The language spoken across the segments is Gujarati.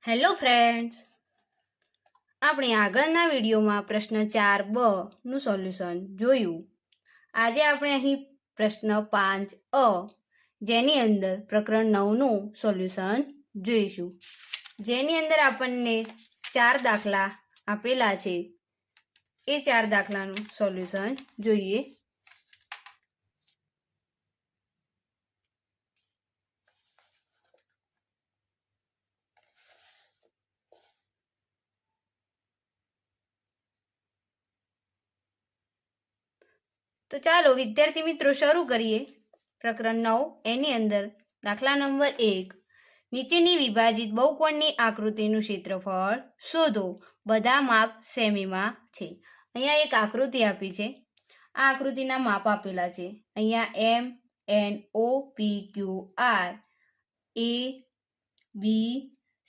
હેલો ફ્રેન્ડ્સ, આપણે આગળના વિડીયોમાં પ્રશ્ન 4b નું સોલ્યુશન જોયું. આજે આપણે અહીં પ્રશ્ન 5a જેની અંદર પ્રકરણ 9નું સોલ્યુશન જોઈશું. જેની અંદર આપણને 4 દાખલા આપેલા છે. એ 4 દાખલાનું સોલ્યુશન જોઈએ. તો ચાલો વિદ્યાર્થી મિત્રો શરૂ કરીએ. પ્રકરણ 9 એની અંદર દાખલા નંબર 1, નીચેની વિભાજિત બહુકોણની આકૃતિનું ક્ષેત્રફળ શોધો. બધા માપ સેમીમાં છે. અહીંયા એક આકૃતિ આપી છે. આ આકૃતિના માપ આપેલા છે. અહીંયા એમ, એન, ઓ, પી, ક્યુ, આર, એ, બી,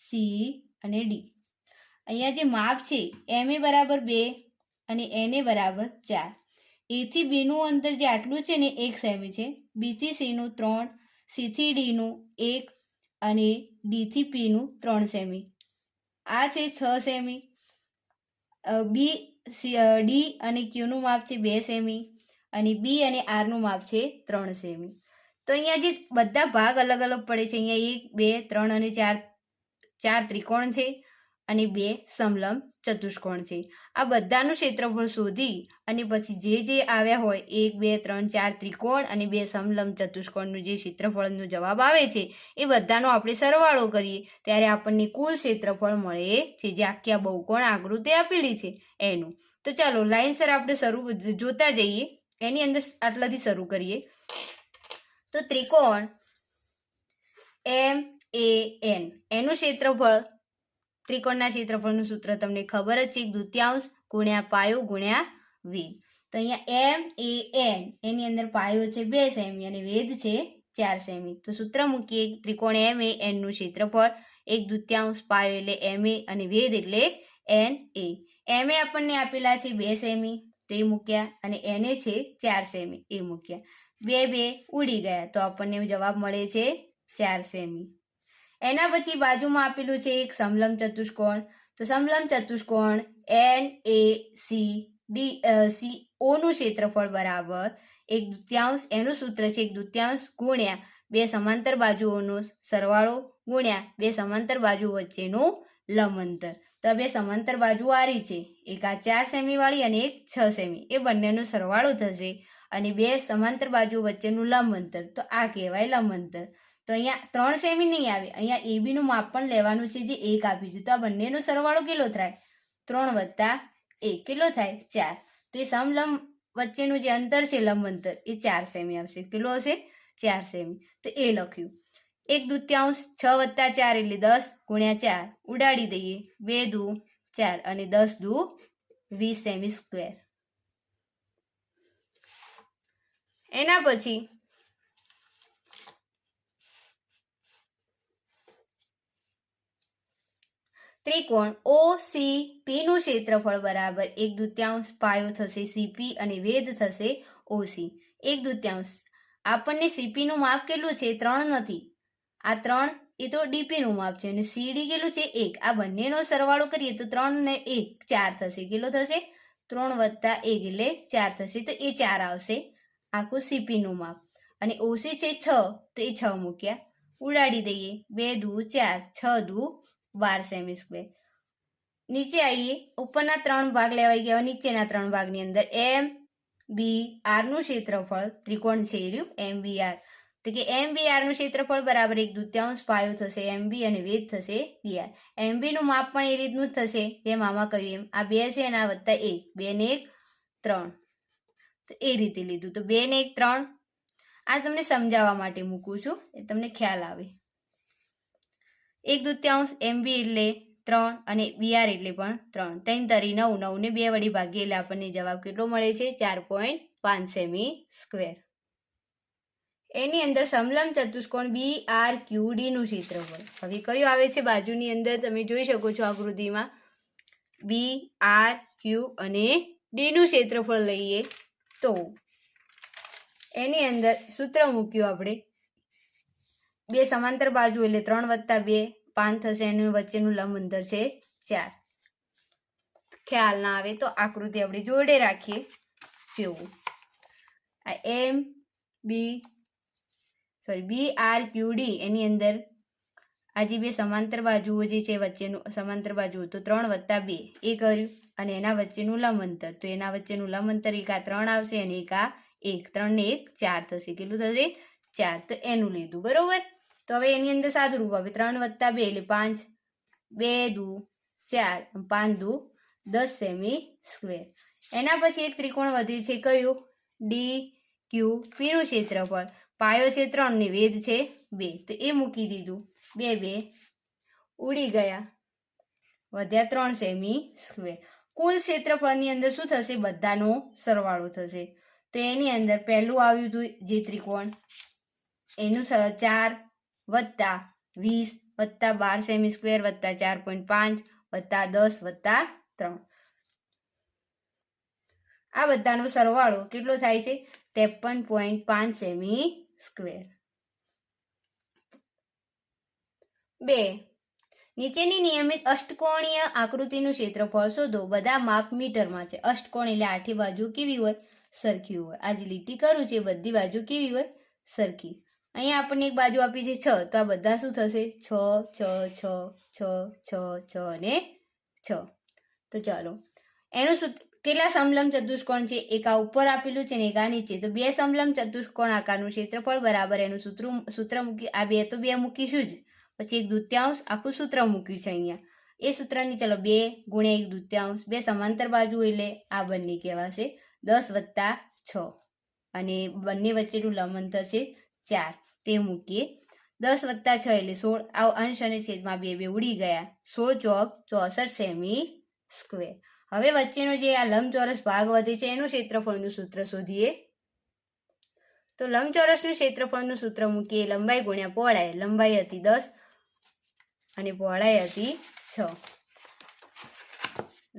સી અને ડી. અહીંયા જે માપ છે એમ એ બરાબર 2 અને એન એ બરાબર 4. એ થી બી નું અંતર જે આટલું છે ને 1 સેમી છે. બી થી સી નું 3, સી થી ડી નું 1 અને ડી થી પી નું 3 સેમી. આ છે 6 સેમી. બી ડી અને ક્યુ નું માપ છે 2 સેમી અને બી અને આર નું માપ છે 3 સેમી. તો અહીંયા જે બધા ભાગ અલગ અલગ પડે છે. અહીંયા 1, 2, 3 અને 4 ત્રિકોણ છે અને 2 સમલંબ ચતુષ્કોણ છે. આ બધાનું ક્ષેત્રફળ શોધી અને પછી જે આવ્યા હોય 1, 2, 3, 4 ત્રિકોણ અને 2 સમલંબ ચતુષ્કોણનું જે ક્ષેત્રફળનો જવાબ આવે છે એ બધાનો આપણે સરવાળો કરીએ ત્યારે આપણને કુલ ક્ષેત્રફળ મળે છે, જે આખી આ બહુકોણ આકૃતિ આપેલી છે એનું. તો ચાલો લાઈનસર આપણે જોતા જઈએ. એની અંદર આટલાથી શરૂ કરીએ. તો ત્રિકોણ એમ એ એન એનું ક્ષેત્રફળ, ત્રિકોણના ક્ષેત્રફળનું સૂત્ર તમને ખબર જ છે, 1/2 ગુણ્યા પાયો ગુણ્યા વેધ. તો અહીંયા એમ એ એન એની અંદર પાયો છે 2 સેમી અને વેધ છે 4 સેમી. તો સૂત્ર મૂકીએ. ત્રિકોણ એમ એ એન નું ક્ષેત્રફળ 1/2 પાયો એટલે એમ એ અને વેધ એટલે એન એ. એમ એ આપણને આપેલા છે 2 સેમી તે મૂક્યા અને એન એ છે 4 સેમી એ મૂક્યા. 2 ઉડી ગયા તો આપણને જવાબ મળે છે 4 સેમી. એના પછી બાજુમાં આપેલું છે એક સમલંબ ચતુષ્કોણ. તો સમલંબ ચતુષ્કોણ N A C D C O નું ક્ષેત્રફળ બરાબર 1/2 એનું સૂત્ર છે 1/2 ગુણ્યા 2 સમાંતર બાજુઓનો સરવાળો ગુણ્યા 2 સમાંતર બાજુ વચ્ચેનું લંબ અંતર. તો 2 સમાંતર બાજુ આરી છે, એક આ 4 સેમી વાળી અને એક 6 સેમી. એ બંનેનો સરવાળો થશે અને 2 સમાંતર બાજુ વચ્ચેનું લંબ અંતર, તો આ કહેવાય લંબ અંતર. તો અહીંયા 3 સેમી નહીં આવે. અહીંયા એ બી નું માપ પણ લેવાનું છે જે 1 આપ્યું છે. તો આ બંનેનો સરવાળો કેટલો થાય? 3 + 1 કેટલો થાય? 4. તો એ સમલંબ વચ્ચેનું જે અંતર છે લંબ અંતર એ 4 સેમી આવશે. કેટલો હશે? 4 સેમી. તો એ લખ્યું. 1/2 6 + 4 એટલે 10 ગુણ્યા 4 ઉડાડી દઈએ. 2 દુ 4 અને 10 દુ 20 સેમી સ્ક્વેર. એના પછી ત્રિકોણ OCP નું ક્ષેત્રફળ બરાબર 1/2 પાયો થશે CP અને વેધ થશે OC. 1/2 આપણને CP નું માપ કેટલું છે? 3 નથી. આ 3 એ તો DP નું માપ છે અને CD કેટલું છે? 1. આ બંનેનો સરવાળો કરીએ તો 3 ને 1 4 થશે. કેટલો થશે? 3 + 1 એટલે 4 થશે. તો એ 4 આવશે આખું CP નું માપ. અને OC છે 6 તો એ 6 મૂક્યા. ઉડાડી દઈએ. 2 દુ 4 6 દુ 12 સેમી સ્ક્વેર. નીચે આવીએ. ઉપરના 3 ભાગ લેવાઈ ગયા. નીચેના 3 ભાગની અંદર એમ બી આર નું ક્ષેત્રફળ, ત્રિકોણ છે રહ્યું એમ બી આર. તો કે એમ બી આર નું ક્ષેત્રફળ બરાબર 1/2 પાયો થશે એમ બી અને વેધ થશે બી આર. એમ બી નું માપ પણ એ રીતનું જ થશે જેમ આમાં કહ્યું એમ. આ 2 છે અને આ વત્તા 1. 2 ને 1 3. તો એ રીતે લીધું. તો 2 ને 1 3. આ તમને સમજાવવા માટે મૂકું છું, એ તમને ખ્યાલ આવે. 1/2 MB એટલે 3 અને BR એટલે પણ 3. 3 તરી 9, 9 ને 2 વડે ભાગીએ એટલે આપણને જવાબ કેટલો મળે છે? 4.5 સેમી સ્ક્વેર. એની અંદર સમલંબ ચતુષ્કોણ BRQD નું ક્ષેત્રફળ હવે કયું આવે છે? બાજુની અંદર તમે જોઈ શકો છો આકૃતિમાં BRQ અને D નું ક્ષેત્રફળ લઈએ તો એની અંદર સૂત્ર મૂક્યું આપણે. 2 સમાંતર બાજુ એટલે 3 + 2 5 થશે, એનું વચ્ચેનું લંબ અંતર છે 4. ખ્યાલ ના આવે તો આકૃતિ આપણે જોડે રાખીએ. જેવું આ BRQD એની અંદર આ જે બે સમાંતર બાજુઓ જે છે વચ્ચેનું સમાંતર બાજુ તો 3 + 2 એ કર્યું, અને એના વચ્ચેનું લંબ અંતર તો એના વચ્ચેનું લંબ અંતર એક આ 3 આવશે અને એક આ 1, 3 ને 1 4 થશે. કેટલું થશે? 4. તો એનું લીધું. બરોબર. તો હવે એની અંદર સાદું રૂપ આવે 3 + 2 એટલે 5, 2 દુ 4, 5 દુ 10 સેમી સ્ક્વેર. એના પછી એક ત્રિકોણ વધે છે કયું? DQP નું ક્ષેત્રફળ. પાયો છે 3 ને વેધ છે 2, તો એ મૂકી દીધું. 2 ઉડી ગયા, વધ્યા 3 સેમી સ્ક્વેર. કુલ ક્ષેત્રફળની અંદર શું થશે? બધાનો સરવાળો થશે. તો એની અંદર પહેલું આવ્યું હતું જે ત્રિકોણ એનું 4 + 20 + 12 સેમી સ્ક્વેર વત્તા 4.5 વત્તા 10 વત્તા 3. આ બધાનો સરવાળો કેટલો થાય છે? 53.5 સેમી સ્ક્વેર. 2. નીચેની નિયમિત અષ્ટકોણીય આકૃતિનું ક્ષેત્રફળ શોધો. બધા માપ મીટરમાં છે. અષ્ટકોણ એટલે આઠી બાજુ કેવી હોય? સરખી હોય. આ જે લીટી કરું છે બધી બાજુ કેવી હોય? સરખી. અહીંયા આપણને એક બાજુ આપી છે 6, તો આ બધા શું થશે? 6 6 6 6 6 6 અને 6. તો ચાલો એનું કેટલા સમલંબ ચતુષ્કોણ છે? એક આ ઉપર આપેલું છે ને એક આ નીચે. તો 2 સમલંબ ચતુષ્કોણ આકારનું ક્ષેત્રફળ બરાબર એનું સૂત્ર મૂકી. આ 2 તો 2 મૂકીશું જ, પછી 1/2 આખું સૂત્ર મૂક્યું છે અહીંયા. એ સૂત્રની ચલો 2 × 1/2, 2 સમાંતર બાજુ એટલે આ બંને કહેવાશે 10 + 6, અને બંને વચ્ચેનું લંબ અંતર છે 4, તે મૂકીએ. 10 + 6 એટલે 16. આ અંશ અને છેદમાં 2 ઉડી ગયા. 16 × 4 = 64 સેમી સ્ક્વેર. હવે વચ્ચેનો જે આ લંબચોરસ ભાગ વધે છે એનું ક્ષેત્રફળનું સૂત્ર શોધીએ. તો લંબચોરસનું ક્ષેત્રફળનું સૂત્ર મૂકીએ. લંબાઈ ગુણ્યા પહોળાઈ. લંબાઈ હતી 10 અને પહોળાઈ હતી 6.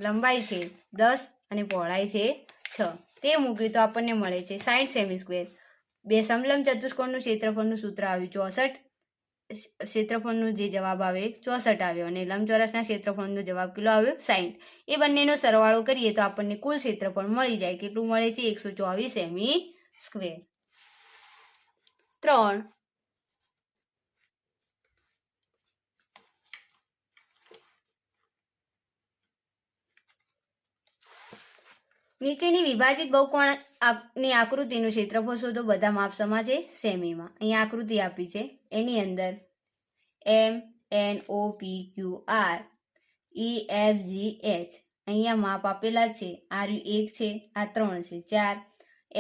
લંબાઈ છે 10 અને પહોળાઈ છે 6, તે મૂક્યું તો આપણને મળે છે 60 સેમી સ્ક્વેર. 2 સમલંબ ચતુષ્કોણનું ક્ષેત્રફળનું સૂત્ર આવ્યું 64. ક્ષેત્રફળનો જે જવાબ આવે 64 આવ્યો, અને લંબચોરસના ક્ષેત્રફળનો જવાબ કેટલો આવ્યો? 60. એ બંનેનો સરવાળો કરીએ તો આપણને કુલ ક્ષેત્રફળ મળી જાય. કેટલું મળે છે? 124 સેમી સ્ક્વેર. 3. નીચેની વિભાજિત બહુકોણની આકૃતિનું ક્ષેત્રફળ શોધો. બધા માપ સમા છે સેમીમાં. અહીંયા આકૃતિ આપી છે, એની અંદર MNOPQR EFGH અહીંયા માપ આપેલા છે. આ 1 છે, આ 3 છે, 4,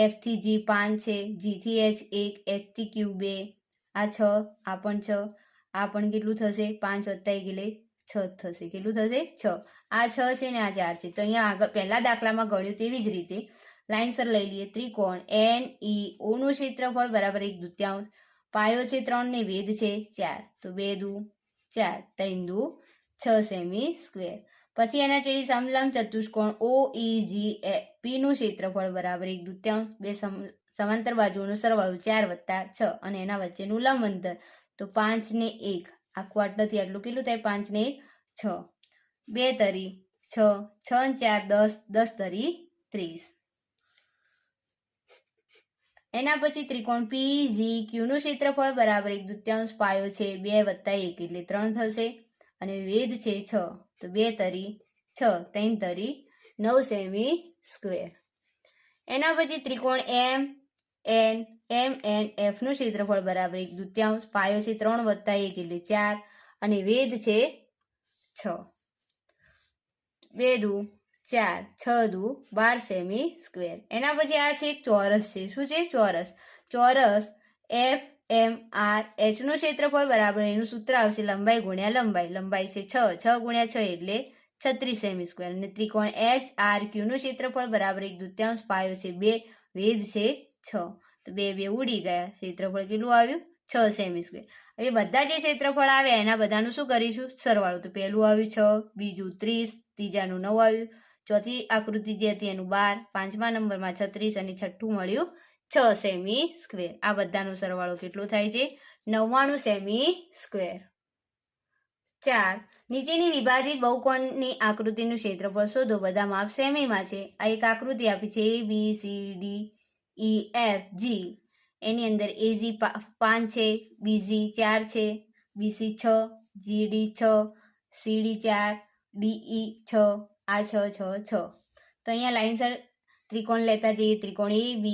F થી G 5 છે, G થી H 1, H થી Q 2, આ 6, આ પણ 6, આ પણ કેટલું થશે? 5 + 1 એટલે 6 થશે. કેટલું થશે? 6. આ 6 છે ને આ 4 છે. તો અહીંયા આગળ પહેલા દાખલામાં ગણ્યું તેવી જ રીતે લાઈનસર લઈ લઈએ. ત્રિકોણ NEO નું ક્ષેત્રફળ બરાબર 1/2. પાયો છે 3 ને વેધ છે 4, તો 2 દુ 4, 3 દુ 6 સેમી સ્ક્વેર. પછી એના છેડી સમલંબ ચતુષ્કોણ OEGP નું ક્ષેત્રફળ બરાબર 1/2. 2 સમાંતર બાજુઓનો સરવાળો 4 + 6, અને એના વચ્ચેનું લંબ અંતર તો 5 ને 1 આખું આટલાથી આટલું કેટલું થાય? 5 ને 1 6, 2 તરી 6, 6 ને 4 10, 10 તરી 30. એના પછી ત્રિકોણ PGQ નું ક્ષેત્રફળ બરાબર 1/2. પાયો છે 2 + 1 એટલે 3 થશે, અને વેધ છે 6, તો 2 તરી 6, 3 તરી 9 સેમી સ્ક્વેર. એના પછી ત્રિકોણ MNF નું ક્ષેત્રફળ બરાબર 1/2. પાયો છે 3 + 1 એટલે 4, અને વેધ છે 6, 2 દુ 4, 6 દુ 12 સેમી સ્ક્વેર. એના પછી આ છે એક ચોરસ છે. શું છે? ચોરસ. ચોરસ FMRH નું ક્ષેત્રફળ બરાબર એનું સૂત્ર આવશે લંબાઈ ગુણ્યા લંબાઈ. લંબાઈ છે 6, 6 × 6 એટલે 36 સેમી સ્ક્વેર. અને ત્રિકોણ HRQ નું ક્ષેત્રફળ બરાબર 1/2. પાયો છે 2, વેધ છે 6, તો 2 ઉડી ગયા. ક્ષેત્રફળ કેટલું આવ્યું? 6 સેમી સ્ક્વેર. હવે બધા જે ક્ષેત્રફળ આવ્યા એના બધાનું શું કરીશું? સરવાળો. તો પહેલું આવ્યું 6, બીજું 30, ત્રીજાનું 9 આવ્યું, ચોથી આકૃતિ જે હતી એનું 12, પાંચમા નંબરમાં 36, અને છઠ્ઠું મળ્યું 6 સેમી સ્ક્વેર. આ બધાનો સરવાળો કેટલો થાય છે? 99 સેમી સ્ક્વેર. 4. નીચેની વિભાજિત બહુકોણની આકૃતિનું ક્ષેત્રફળ શોધો. બધા માપ સેમીમાં છે. આ એક આકૃતિ આપી છે A B C D E F G. એની અંદર AG 5 છે, BG 4 છે, BC 6, GD 6, CD 4, DE 6, આ 6 6 6. તો અહીંયા લાઈનસર ત્રિકોણ લેતા જઈએ. ત્રિકોણ AB,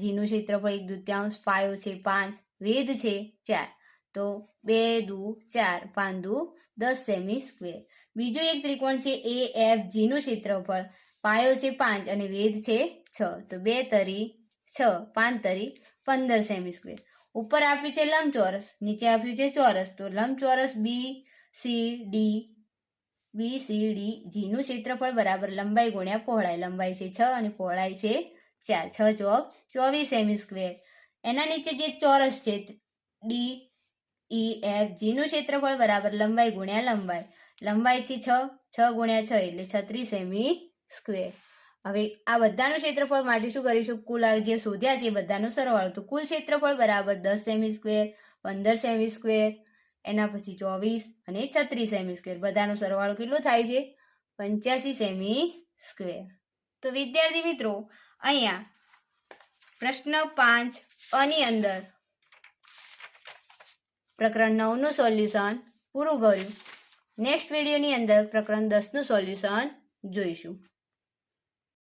Gનું ક્ષેત્રફળ 1/2, પાયો છે 5, વેધ છે 4. તો 2 દુ 4, 5 દુ 10 સેમી સ્ક્વેર. બીજો એક ત્રિકોણ છે AFG નું ક્ષેત્રફળ, પાયો છે 5 અને વેધ છે 6. તો 2 તરી 6, 5 તરી 15 સેમી સ્ક્વેર. ઉપર આપ્યું છે લંબચોરસ, નીચે આપ્યું છે ચોરસ. તો લંબચોરસ BCD G નું ક્ષેત્રફળ બરાબર લંબાઈ ગુણ્યા પહોળાઈ. લંબાઈ છે 6 અને પહોળાઈ છે 4. 6 ચોક 24 સેમી સ્ક્વેર. એના નીચે જે ચોરસ છે DEFG નું ક્ષેત્રફળ બરાબર લંબાઈ ગુણ્યા લંબાઈ. લંબાઈ છે 6, 6 ગુણ્યા 6 એટલે 36 સેમી સ્ક્વેર. હવે આ બધાનું ક્ષેત્રફળ માટે શું કરીશું? કુલ જે શોધ્યા છે એ બધાનો સરવાળો. તો કુલ ક્ષેત્રફળ બરાબર 10 સેમી સ્ક્વેર, 15 સેમી સ્ક્વેર, એના પછી 24 અને 36 સેમી સ્ક્વેર. બધાનો સરવાળો કેટલો થાય છે? 85 સેમી સ્ક્વેર. તો વિદ્યાર્થી મિત્રો, અહીંયા પ્રશ્ન 5 ની અંદર પ્રકરણ 9 નું સોલ્યુશન પૂરું કર્યું. નેક્સ્ટ વિડીયોની અંદર પ્રકરણ 10 નું સોલ્યુશન જોઈશું.